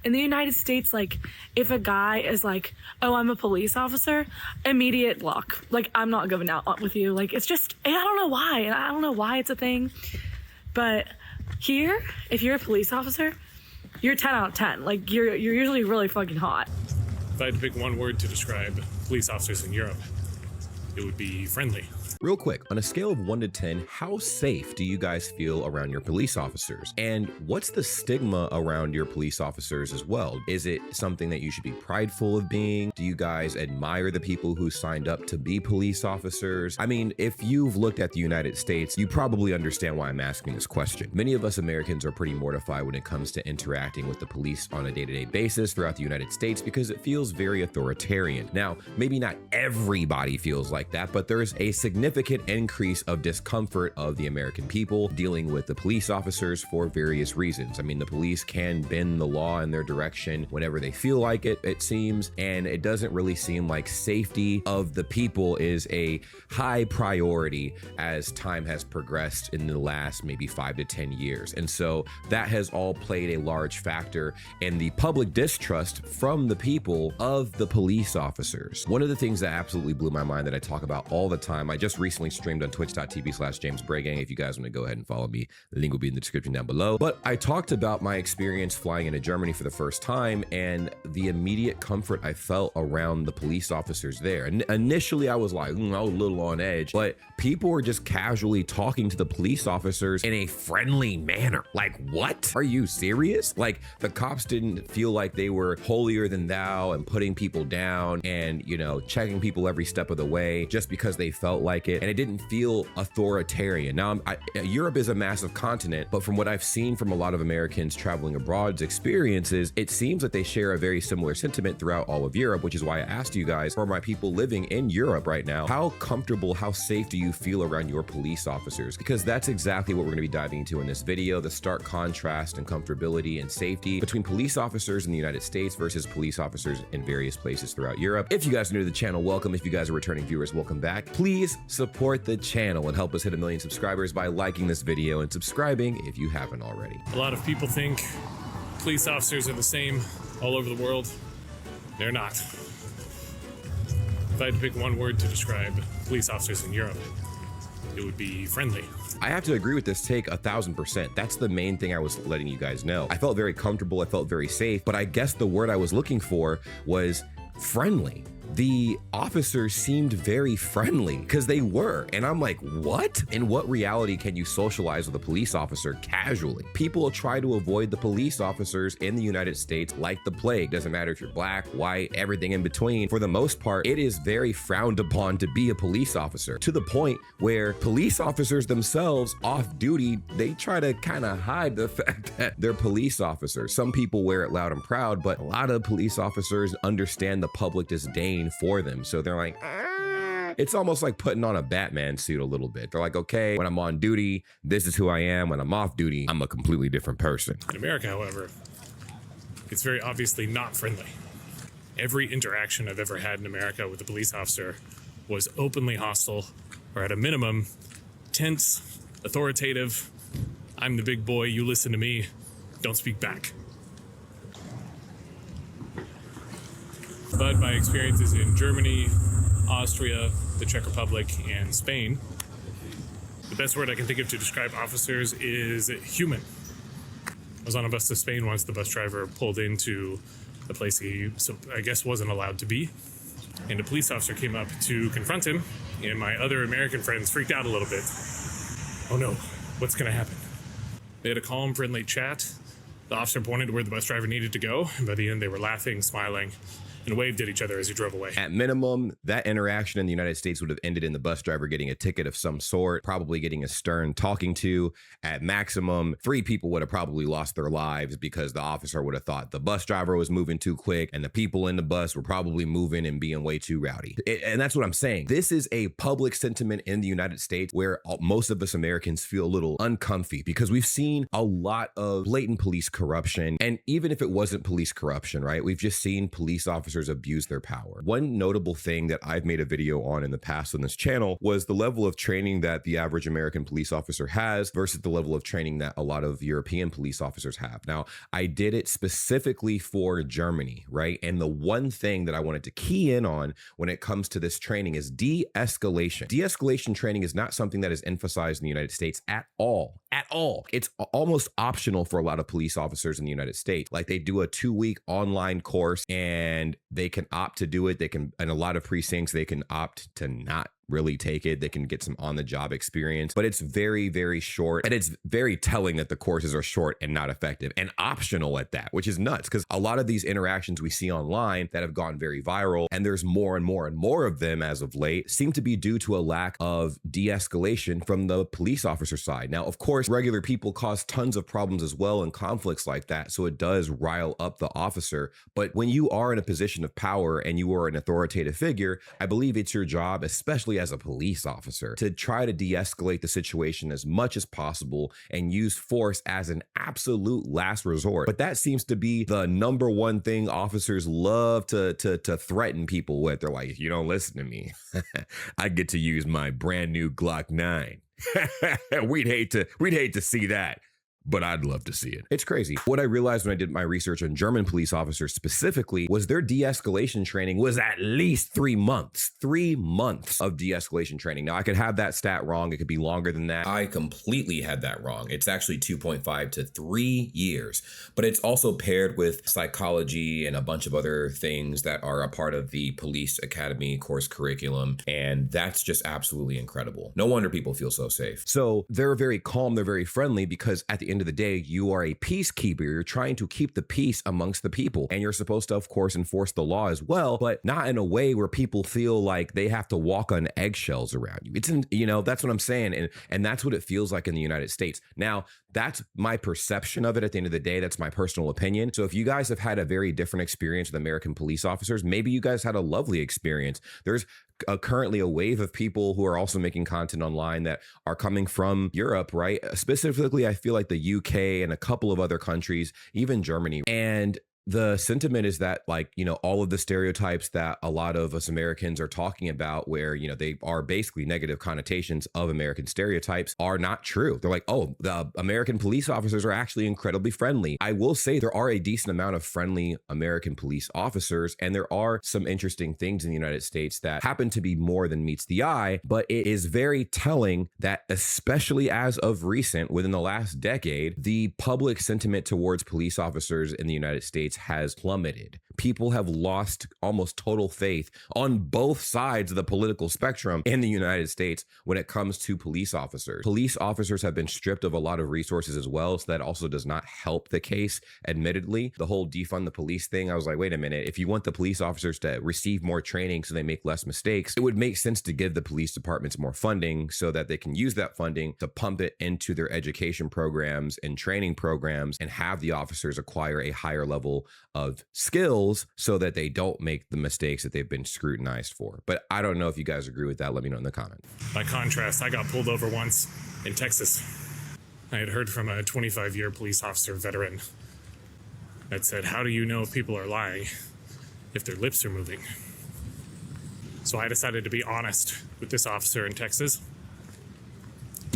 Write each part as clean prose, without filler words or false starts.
In the United States, like, if a guy is like, oh, I'm a police officer, immediate block. Like, I'm not going out with you. Like, it's just, and I don't know why. And I don't know why it's a thing. But here, if you're a police officer, you're 10 out of 10. Like, you're usually really fucking hot. If I had to pick one word to describe police officers in Europe, it would be friendly. Real quick, on a scale of 1 to 10, how safe do you guys feel around your police officers? And what's the stigma around your police officers as well? Is it something that you should be prideful of being? Do you guys admire the people who signed up to be police officers? I mean, if you've looked at the United States, you probably understand why I'm asking this question. Many of us Americans are pretty mortified when it comes to interacting with the police on a day-to-day basis throughout the United States because it feels very authoritarian. Now, maybe not everybody feels like that, but there's a significant increase of discomfort of the American people dealing with the police officers for various reasons. I mean, the police can bend the law in their direction whenever they feel like it, it seems, and it doesn't really seem like safety of the people is a high priority as time has progressed in the last maybe 5 to 10 years. And so that has all played a large factor in the public distrust from the people of the police officers. One of the things that absolutely blew my mind that I talk about all the time, I just recently streamed on twitch.tv/JamesBrayGang. If you guys want to go ahead and follow me, the link will be in the description down below. But I talked about my experience flying into Germany for the first time and the immediate comfort I felt around the police officers there. And initially I was like, I was a little on edge, but people were just casually talking to the police officers in a friendly manner. Like, what? Are you serious? Like, the cops didn't feel like they were holier than thou and putting people down and, you know, checking people every step of the way just because they felt like it. And it didn't feel authoritarian. Now, Europe is a massive continent, but from what I've seen from a lot of Americans traveling abroad's experiences, it seems that they share a very similar sentiment throughout all of Europe, which is why I asked you guys, for my people living in Europe right now, how comfortable, how safe do you feel around your police officers? Because that's exactly what we're going to be diving into in this video, the stark contrast and comfortability and safety between police officers in the United States versus police officers in various places throughout Europe. If you guys are new to the channel, welcome. If you guys are returning viewers, welcome back. Please support the channel and help us hit 1 million subscribers by liking this video and subscribing if you haven't already. A lot of people think police officers are the same all over the world. They're not. If I had to pick one word to describe police officers in Europe, it would be friendly. I have to agree with this take 1000%. That's the main thing I was letting you guys know. I felt very comfortable, I felt very safe, but I guess the word I was looking for was friendly. The officers seemed very friendly because they were. And I'm like, what? In what reality can you socialize with a police officer casually? People try to avoid the police officers in the United States like the plague. Doesn't matter if you're black, white, everything in between. For the most part, it is very frowned upon to be a police officer, to the point where police officers themselves off duty, they try to kind of hide the fact that they're police officers. Some people wear it loud and proud, but a lot of police officers understand the public disdain for them. So they're like, it's almost like putting on a Batman suit a little bit. They're like, okay, when I'm on duty, this is who I am. When I'm off duty, I'm a completely different person. In America, however, it's very obviously not friendly. Every interaction I've ever had in America with a police officer was openly hostile, or at a minimum, tense, authoritative. I'm the big boy, you listen to me, don't speak back. But my experiences in Germany, Austria, the Czech Republic, and Spain, the best word I can think of to describe officers is human. I was on a bus to Spain once. The bus driver pulled into a place he, I guess, wasn't allowed to be. And a police officer came up to confront him, and my other American friends freaked out a little bit. Oh no, what's gonna happen? They had a calm, friendly chat. The officer pointed where the bus driver needed to go, and by the end they were laughing, smiling, and waved at each other as he drove away. At minimum, that interaction in the United States would have ended in the bus driver getting a ticket of some sort, probably getting a stern talking to. At maximum, 3 people would have probably lost their lives because the officer would have thought the bus driver was moving too quick and the people in the bus were probably moving and being way too rowdy. And that's what I'm saying. This is a public sentiment in the United States where most of us Americans feel a little uncomfy because we've seen a lot of blatant police corruption. And even if it wasn't police corruption, right? We've just seen police officers officers abuse their power. One notable thing that I've made a video on in the past on this channel was the level of training that the average American police officer has versus the level of training that a lot of European police officers have. Now, I did it specifically for Germany, right? And the one thing that I wanted to key in on when it comes to this training is de-escalation. De-escalation training is not something that is emphasized in the United States at all. At all. It's almost optional for a lot of police officers in the United States. Like, they do a 2-week online course and they can opt to do it. They can, in a lot of precincts, they can opt to not really take it. They can get some on-the-job experience, but it's very, very short. And it's very telling that the courses are short and not effective and optional at that, which is nuts, because a lot of these interactions we see online that have gone very viral, and there's more and more and more of them as of late, seem to be due to a lack of de-escalation from the police officer side. Now, of course, regular people cause tons of problems as well and conflicts like that, so it does rile up the officer. But when you are in a position of power and you are an authoritative figure, I believe it's your job, especially as a police officer, to try to de-escalate the situation as much as possible and use force as an absolute last resort. But that seems to be the number one thing officers love to threaten people with. They're like, if you don't listen to me, I get to use my brand new Glock 9. We'd hate to see that, but I'd love to see it. It's crazy. What I realized when I did my research on German police officers specifically was their de-escalation training was at least 3 months. 3 months of de-escalation training. Now, I could have that stat wrong. It could be longer than that. I completely had that wrong. It's actually 2.5 to 3 years, but it's also paired with psychology and a bunch of other things that are a part of the police academy course curriculum. And that's just absolutely incredible. No wonder people feel so safe. So they're very calm. They're very friendly because at the end of the day, you are a peacekeeper. You're trying to keep the peace amongst the people, and you're supposed to, of course, enforce the law as well, but not in a way where people feel like they have to walk on eggshells around you. It's that's what I'm saying, and that's what it feels like in the United States. Now, that's my perception of it. At the end of the day, that's my personal opinion. So if you guys have had a very different experience with American police officers, maybe you guys had a lovely experience. There's currently a wave of people who are also making content online that are coming from Europe, right? Specifically, I feel like the UK and a couple of other countries, even Germany. And the sentiment is that, like, all of the stereotypes that a lot of us Americans are talking about, where, they are basically negative connotations of American stereotypes, are not true. They're like, oh, the American police officers are actually incredibly friendly. I will say there are a decent amount of friendly American police officers, and there are some interesting things in the United States that happen to be more than meets the eye, but it is very telling that, especially as of recent, within the last decade, the public sentiment towards police officers in the United States has plummeted. People have lost almost total faith on both sides of the political spectrum in the United States when it comes to police officers. Police officers have been stripped of a lot of resources as well, so that also does not help the case, admittedly. The whole defund the police thing, I was like, wait a minute, if you want the police officers to receive more training so they make less mistakes, it would make sense to give the police departments more funding so that they can use that funding to pump it into their education programs and training programs and have the officers acquire a higher level of skills so that they don't make the mistakes that they've been scrutinized for. But I don't know if you guys agree with that. Let me know in the comments. By contrast, I got pulled over once in Texas. I had heard from a 25-year police officer veteran that said, how do you know if people are lying if their lips are moving? So I decided to be honest with this officer in Texas.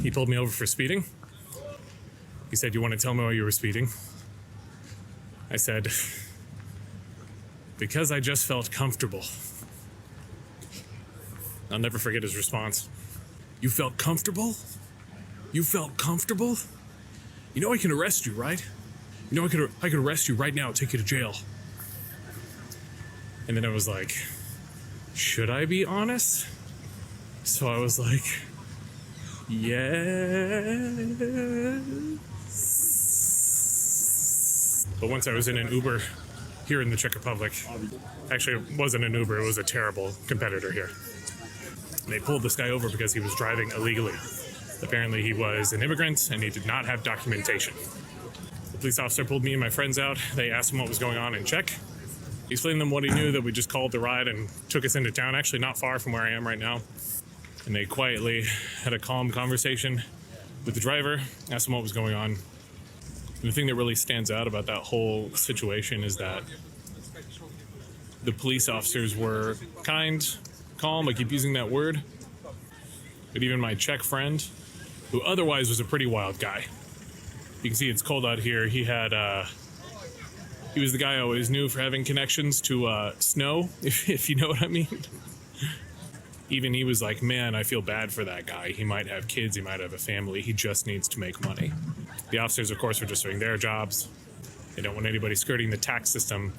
He pulled me over for speeding. He said, you want to tell me why you were speeding? I said, because I just felt comfortable. I'll never forget his response. You felt comfortable? You felt comfortable? You know I can arrest you, right? You know I could arrest you right now, take you to jail. And then I was like, should I be honest? So I was like, yes. But once I was in an Uber here in the Czech Republic, actually it wasn't an Uber, it was a terrible competitor here. They pulled this guy over because he was driving illegally. Apparently he was an immigrant and he did not have documentation. The police officer pulled me and my friends out. They asked him what was going on in Czech. He explained to them what he knew, that we just called the ride and took us into town, actually not far from where I am right now. And they quietly had a calm conversation with the driver, asked him what was going on. And the thing that really stands out about that whole situation is that The police officers were kind, calm, I keep using that word. But even my Czech friend, who otherwise was a pretty wild guy. You can see it's cold out here. He was the guy I always knew for having connections to snow, if you know what I mean. Even he was like, man, I feel bad for that guy. He might have kids, he might have a family, he just needs to make money. The officers, of course, were just doing their jobs. They don't want anybody skirting the tax system,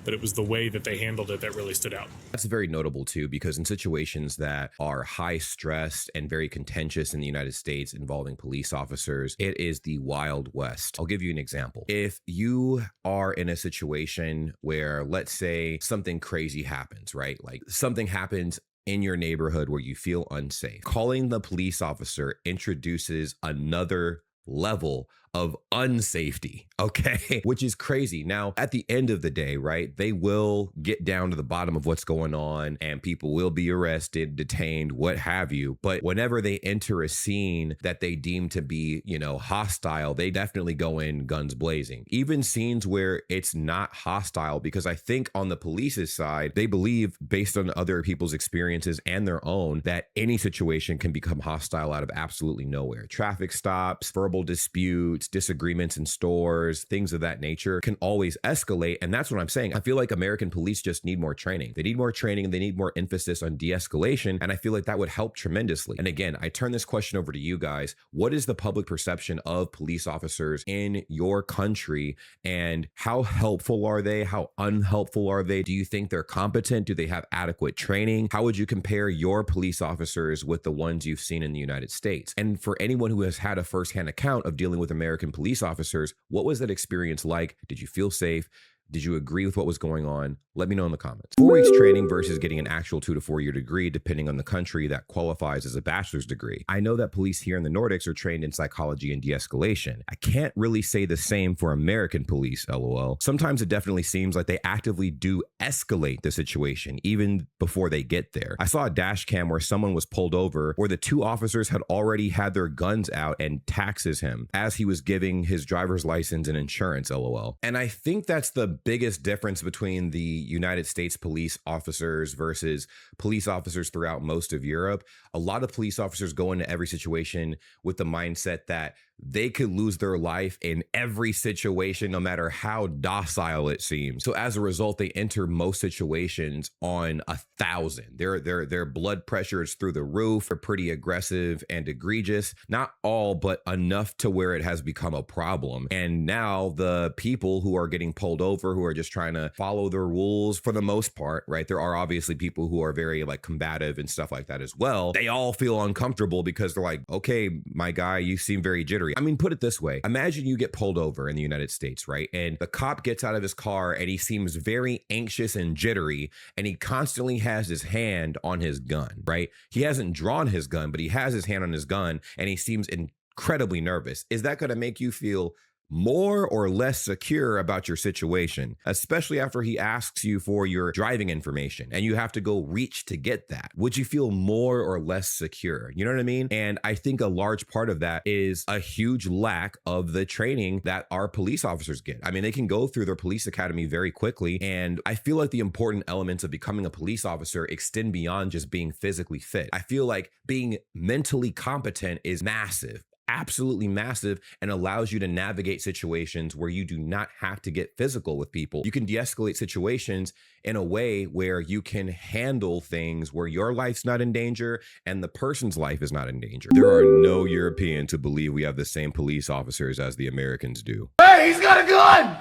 but it was the way that they handled it that really stood out. That's very notable too, because in situations that are high stress and very contentious in the United States involving police officers, it is the Wild West. I'll give you an example. If you are in a situation where, let's say, something crazy happens, right? Like something happens in your neighborhood where you feel unsafe, calling the police officer introduces another level of unsafety, okay? Which is crazy. Now, at the end of the day, right, they will get down to the bottom of what's going on and people will be arrested, detained, what have you. But whenever they enter a scene that they deem to be, hostile, they definitely go in guns blazing. Even scenes where it's not hostile, because I think on the police's side, they believe, based on other people's experiences and their own, that any situation can become hostile out of absolutely nowhere. Traffic stops, verbal disputes, disagreements in stores, things of that nature can always escalate. And that's what I'm saying. I feel like American police just need more training. They need more training and they need more emphasis on de-escalation. And I feel like that would help tremendously. And again, I turn this question over to you guys. What is the public perception of police officers in your country, and how helpful are they? How unhelpful are they? Do you think they're competent? Do they have adequate training? How would you compare your police officers with the ones you've seen in the United States? And for anyone who has had a firsthand account of dealing with American police officers, what was that experience like? Did you feel safe? Did you agree with what was going on? Let me know in the comments. 4 weeks training versus getting an actual 2 to 4 year degree, depending on the country, that qualifies as a bachelor's degree. I know that police here in the Nordics are trained in psychology and de-escalation. I can't really say the same for American police, LOL. Sometimes it definitely seems like they actively do escalate the situation even before they get there. I saw a dash cam where someone was pulled over where the two officers had already had their guns out and taxes him as he was giving his driver's license and insurance, LOL. And I think that's the biggest difference between the United States police officers versus police officers throughout most of Europe. A lot of police officers go into every situation with the mindset that they could lose their life in every situation, no matter how docile it seems. So as a result, they enter most situations on 1,000. Their blood pressure is through the roof. They're pretty aggressive and egregious. Not all, but enough to where it has become a problem. And now the people who are getting pulled over, who are just trying to follow the rules for the most part, right? There are obviously people who are very combative and stuff like that as well. They all feel uncomfortable because they're like, okay, my guy, you seem very jittery. I mean, put it this way. Imagine you get pulled over in the United States, right? And the cop gets out of his car and he seems very anxious and jittery, and he constantly has his hand on his gun, right? He hasn't drawn his gun, but he has his hand on his gun and he seems incredibly nervous. Is that going to make you feel more or less secure about your situation, especially after he asks you for your driving information and you have to go reach to get that? Would you feel more or less secure? You know what I mean? And I think a large part of that is a huge lack of the training that our police officers get. I mean, they can go through their police academy very quickly. And I feel like the important elements of becoming a police officer extend beyond just being physically fit. I feel like being mentally competent is massive. Absolutely massive, and allows you to navigate situations where you do not have to get physical with people. You can de-escalate situations in a way where you can handle things where your life's not in danger and the person's life is not in danger. There are no Europeans who believe we have the same police officers as the Americans do. Hey, he's got a gun!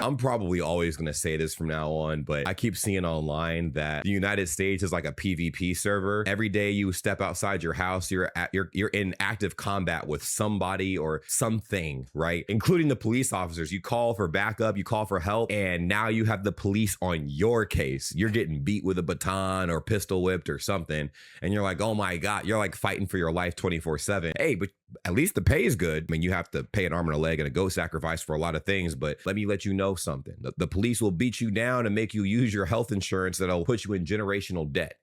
I'm probably always going to say this from now on, but I keep seeing online that the United States is like a PvP server. Every day you step outside your house, you're in active combat with somebody or something, right? Including the police officers. You call for backup, you call for help, and now you have the police on your case. You're getting beat with a baton or pistol whipped or something, and you're like, oh my God, you're like fighting for your life 24/7. Hey, but at least the pay is good. I mean, you have to pay an arm and a leg and a goat sacrifice for a lot of things, but let me let you know something. The police will beat you down and make you use your health insurance that'll put you in generational debt.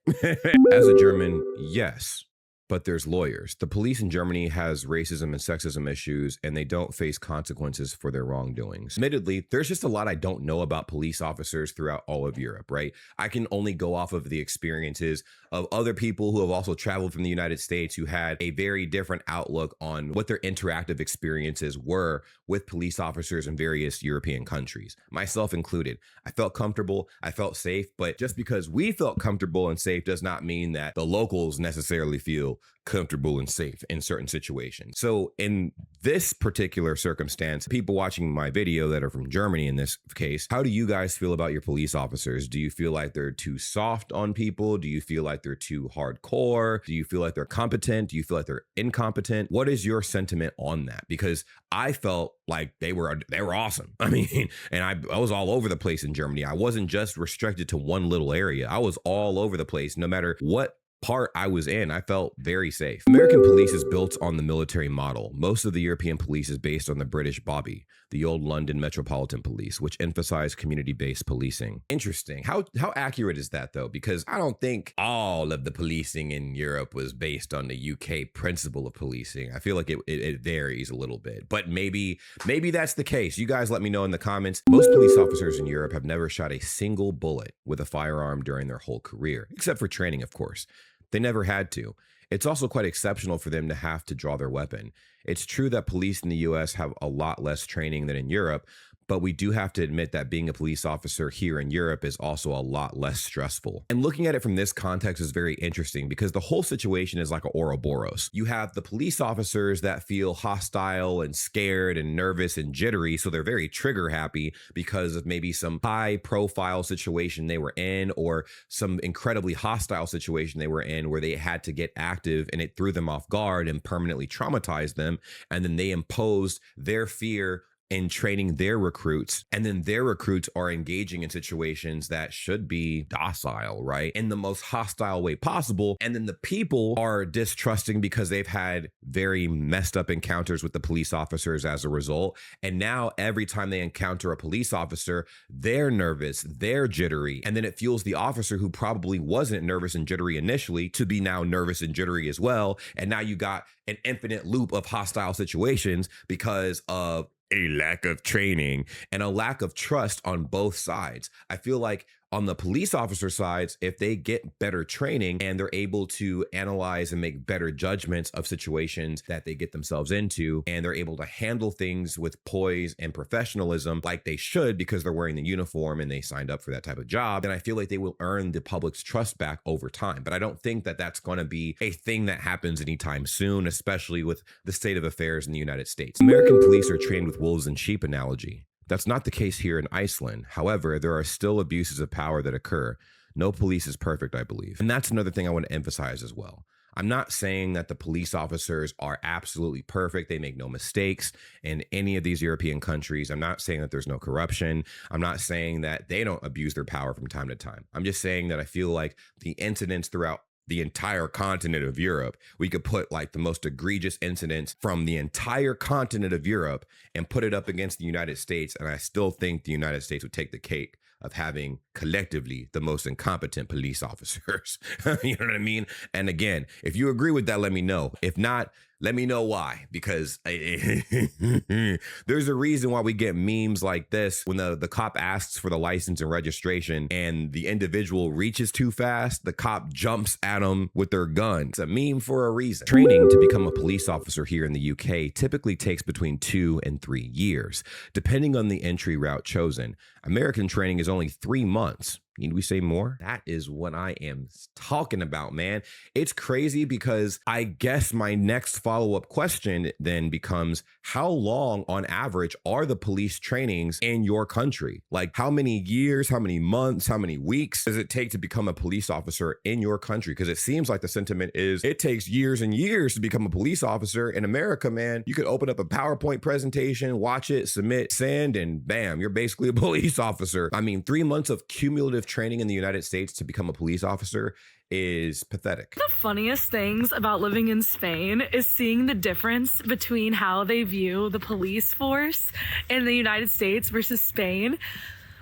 As a German, yes, but there's lawyers. The police in Germany has racism and sexism issues, and they don't face consequences for their wrongdoings. Admittedly, there's just a lot I don't know about police officers throughout all of Europe, right? I can only go off of the experiences of other people who have also traveled from the United States who had a very different outlook on what their interactive experiences were with police officers in various European countries, myself included. I felt comfortable, I felt safe, but just because we felt comfortable and safe does not mean that the locals necessarily feel comfortable and safe in certain situations. So in this particular circumstance, people watching my video that are from Germany in this case, how do you guys feel about your police officers? Do you feel like they're too soft on people? Do you feel like they're too hardcore? Do you feel like they're competent? Do you feel like they're incompetent? What is your sentiment on that? Because I felt like they were awesome. I mean, and I was all over the place in Germany. I wasn't just restricted to one little area. I was all over the place. No matter what part I was in, I felt very safe. American police is built on the military model. Most of the European police is based on the British Bobby, the old London Metropolitan Police, which emphasized community-based policing. Interesting. How accurate is that though? Because I don't think all of the policing in Europe was based on the UK principle of policing. I feel like it varies a little bit, but maybe that's the case. You guys let me know in the comments. Most police officers in Europe have never shot a single bullet with a firearm during their whole career, except for training, of course. They never had to. It's also quite exceptional for them to have to draw their weapon. It's true that police in the US have a lot less training than in Europe, but we do have to admit that being a police officer here in Europe is also a lot less stressful. And looking at it from this context is very interesting because the whole situation is like an Ouroboros. You have the police officers that feel hostile and scared and nervous and jittery, so they're very trigger happy because of maybe some high profile situation they were in or some incredibly hostile situation they were in where they had to get active and it threw them off guard and permanently traumatized them. And then they imposed their fear in training their recruits, and then their recruits are engaging in situations that should be docile, right? In the most hostile way possible. And then the people are distrusting because they've had very messed up encounters with the police officers as a result. And now every time they encounter a police officer, they're nervous, they're jittery. And then it fuels the officer who probably wasn't nervous and jittery initially to be now nervous and jittery as well. And now you got an infinite loop of hostile situations because of a lack of training and a lack of trust on both sides. I feel like on the police officer sides, if they get better training and they're able to analyze and make better judgments of situations that they get themselves into, and they're able to handle things with poise and professionalism like they should because they're wearing the uniform and they signed up for that type of job, then I feel like they will earn the public's trust back over time. But I don't think that that's going to be a thing that happens anytime soon, especially with the state of affairs in the United States. American police are trained with wolves and sheep analogy. That's not the case here in Iceland. However, there are still abuses of power that occur. No police is perfect, I believe. And that's another thing I want to emphasize as well. I'm not saying that the police officers are absolutely perfect. They make no mistakes in any of these European countries. I'm not saying that there's no corruption. I'm not saying that they don't abuse their power from time to time. I'm just saying that I feel like the incidents throughout the entire continent of Europe, we could put like the most egregious incidents from the entire continent of Europe and put it up against the United States. And I still think the United States would take the cake of having collectively the most incompetent police officers. You know what I mean? And again, if you agree with that, let me know. If not, let me know why, because there's a reason why we get memes like this when the cop asks for the license and registration and the individual reaches too fast, the cop jumps at them with their gun. It's a meme for a reason. Training to become a police officer here in the UK typically takes between 2 and 3 years, depending on the entry route chosen. American training is only 3 months. Need we say more? That is what I am talking about, man. It's crazy because I guess my next follow-up question then becomes, how long on average are the police trainings in your country? Like how many years, how many months, how many weeks does it take to become a police officer in your country? Because it seems like the sentiment is it takes years and years to become a police officer. In America, man, you could open up a PowerPoint presentation, watch it, submit, send, and bam, you're basically a police officer. I mean, 3 months of cumulative training in the United States to become a police officer is pathetic. The funniest things about living in Spain is seeing the difference between how they view the police force in the United States versus Spain.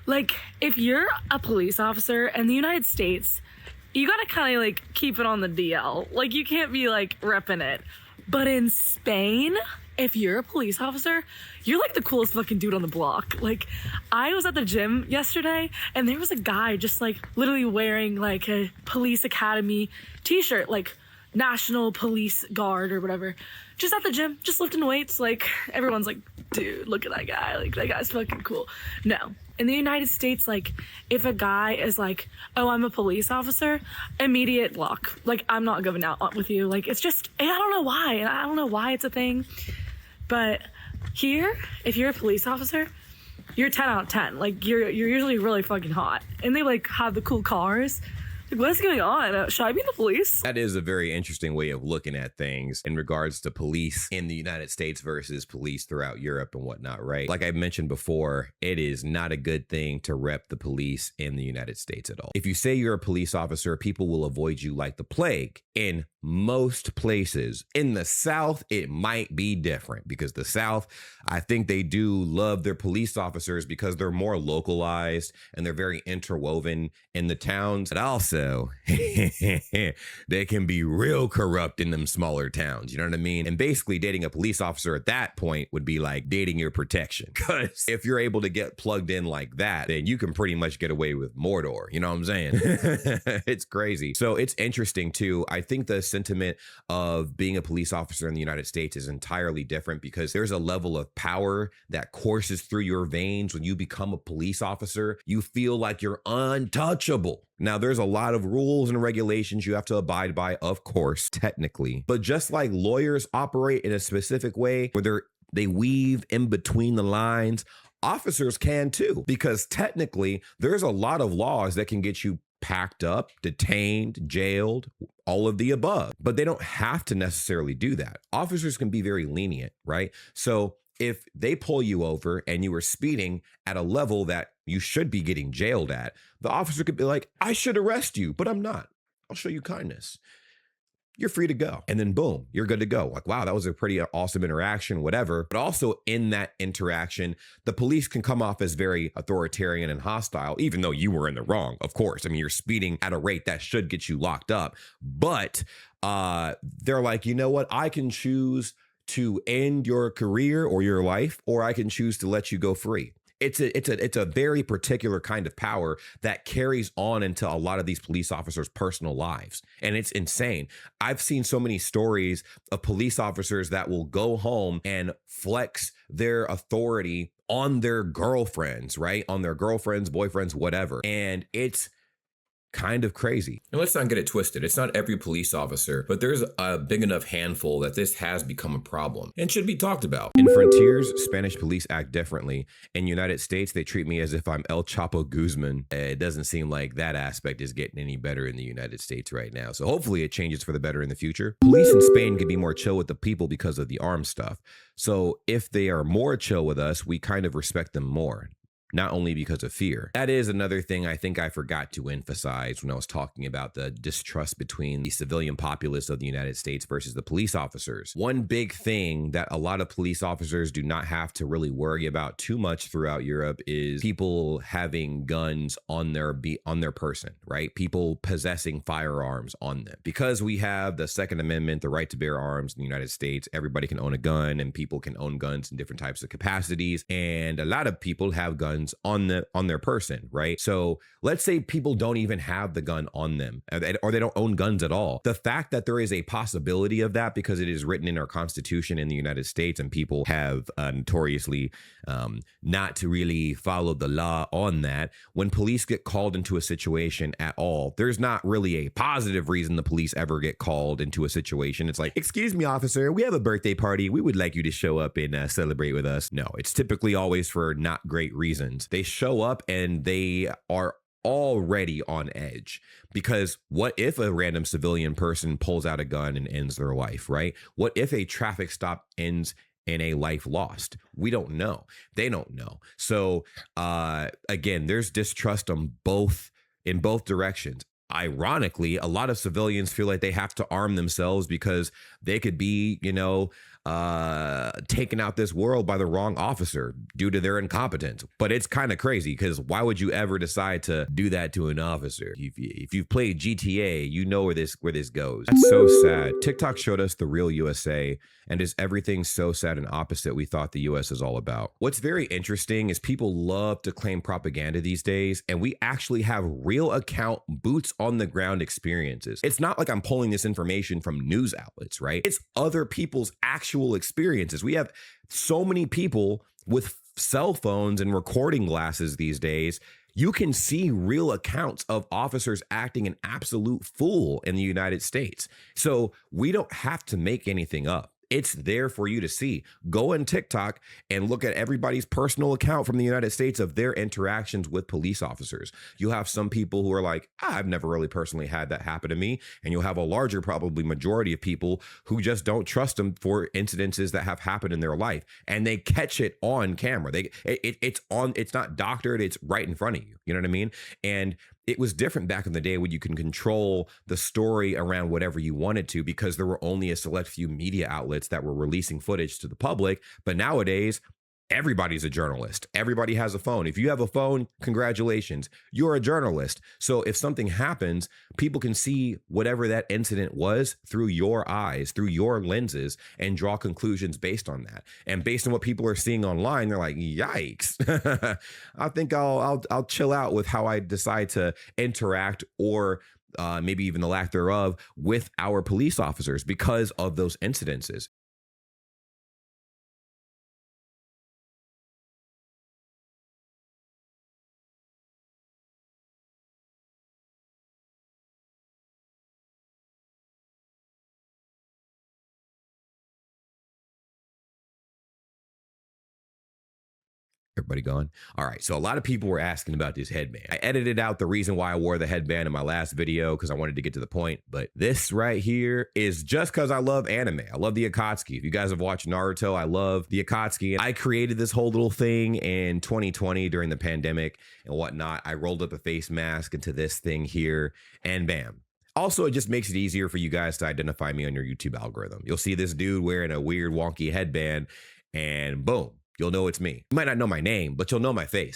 Like, if you're a police officer in the United States, you gotta kind of like keep it on the DL. Like you can't be like repping it. But in Spain, if you're a police officer, you're like the coolest fucking dude on the block. Like I was at the gym yesterday and there was a guy just like literally wearing like a police academy t-shirt, like National Police Guard or whatever, just at the gym, just lifting weights. Like everyone's like, dude, look at that guy. Like that guy's fucking cool. No. In the United States, like if a guy is like, oh, I'm a police officer, immediate block. Like I'm not going out with you. Like it's just, I don't know why. And I don't know why it's a thing. But here, if you're a police officer, you're 10 out of 10. Like you're usually really fucking hot. And they like have the cool cars. Like, what's going on? Should I be in the police? That is a very interesting way of looking at things in regards to police in the United States versus police throughout Europe and whatnot, right? Like I mentioned before, it is not a good thing to rep the police in the United States at all. If you say you're a police officer, people will avoid you like the plague in most places. In the South, it might be different because the South, I think they do love their police officers because they're more localized and they're very interwoven in the towns. But also, they can be real corrupt in them smaller towns. You know what I mean? And basically dating a police officer at that point would be like dating your protection. Because if you're able to get plugged in like that, then you can pretty much get away with Mordor. You know what I'm saying? It's crazy. So it's interesting too. I think the sentiment of being a police officer in the United States is entirely different because there's a level of power that courses through your veins when you become a police officer. You feel like you're untouchable. Now, there's a lot of rules and regulations you have to abide by, of course, technically. But just like lawyers operate in a specific way where they weave in between the lines, officers can too, because technically there's a lot of laws that can get you packed up, detained, jailed, all of the above. But they don't have to necessarily do that. Officers can be very lenient, right? So if they pull you over and you were speeding at a level that you should be getting jailed at, the officer could be like, I should arrest you, but I'm not. I'll show you kindness. You're free to go. And then boom, you're good to go. Like, wow, that was a pretty awesome interaction, whatever. But also in that interaction, the police can come off as very authoritarian and hostile, even though you were in the wrong, of course. I mean, you're speeding at a rate that should get you locked up. But they're like, you know what? I can choose to end your career or your life, or I can choose to let you go free. It's a very particular kind of power that carries on into a lot of these police officers' personal lives. And it's insane. I've seen so many stories of police officers that will go home and flex their authority on their girlfriends, right? On their girlfriends, boyfriends, whatever. And it's kind of crazy. And let's not get it twisted. It's not every police officer, but there's a big enough handful that this has become a problem and should be talked about. In Frontiers, Spanish police act differently. In United States, they treat me as if I'm El Chapo Guzman. It doesn't seem like that aspect is getting any better in the United States right now. So hopefully it changes for the better in the future. Police in Spain can be more chill with the people because of the armed stuff. So if they are more chill with us, we kind of respect them more. Not only because of fear. That is another thing I think I forgot to emphasize when I was talking about the distrust between the civilian populace of the United States versus the police officers. One big thing that a lot of police officers do not have to really worry about too much throughout Europe is people having guns on their person, right? People possessing firearms on them. Because we have the Second Amendment, the right to bear arms in the United States, everybody can own a gun and people can own guns in different types of capacities. And a lot of people have guns on their person, right? So let's say people don't even have the gun on them or they don't own guns at all. The fact that there is a possibility of that because it is written in our Constitution in the United States and people have notoriously not to really follow the law on that. When police get called into a situation at all, there's not really a positive reason the police ever get called into a situation. It's like, excuse me, officer, we have a birthday party. We would like you to show up and celebrate with us. No, it's typically always for not great reasons. They show up and they are already on edge because what if a random civilian person pulls out a gun and ends their life, right? What if a traffic stop ends in a life lost? We don't know. They don't know. So again, there's distrust in both directions. Ironically, a lot of civilians feel like they have to arm themselves because they could be, taken out this world by the wrong officer due to their incompetence. But it's kind of crazy because why would you ever decide to do that to an officer? If you've played GTA, you know where this goes. That's so sad. TikTok showed us the real USA, and is everything so sad and opposite we thought the US is all about. What's very interesting is people love to claim propaganda these days, and we actually have real account, boots on the ground experiences. It's not like I'm pulling this information from news outlets, right? It's other people's actual experiences. We have so many people with cell phones and recording glasses these days. You can see real accounts of officers acting an absolute fool in the United States. So we don't have to make anything up. It's there for you to see. Go on TikTok and look at everybody's personal account from the United States of their interactions with police officers. You'll have some people who are like, I've never really personally had that happen to me. And you'll have a larger, probably majority of people who just don't trust them for incidences that have happened in their life. And they catch it on camera. It's not doctored. It's right in front of you. You know what I mean? And it was different back in the day when you can control the story around whatever you wanted to, because there were only a select few media outlets that were releasing footage to the public. But nowadays, everybody's a journalist. Everybody has a phone. If you have a phone, congratulations, you're a journalist. So if something happens, people can see whatever that incident was through your eyes, through your lenses, and draw conclusions based on that. And based on what people are seeing online, they're like, yikes. I think I'll chill out with how I decide to interact, or maybe even the lack thereof, with our police officers because of those incidences. Everybody gone? All right. So a lot of people were asking about this headband. I edited out the reason why I wore the headband in my last video because I wanted to get to the point. But this right here is just because I love anime. I love the Akatsuki. If you guys have watched Naruto, I love the Akatsuki. I created this whole little thing in 2020 during the pandemic and whatnot. I rolled up a face mask into this thing here, and bam. Also, it just makes it easier for you guys to identify me on your YouTube algorithm. You'll see this dude wearing a weird wonky headband, and boom, you'll know it's me. You might not know my name, but you'll know my face.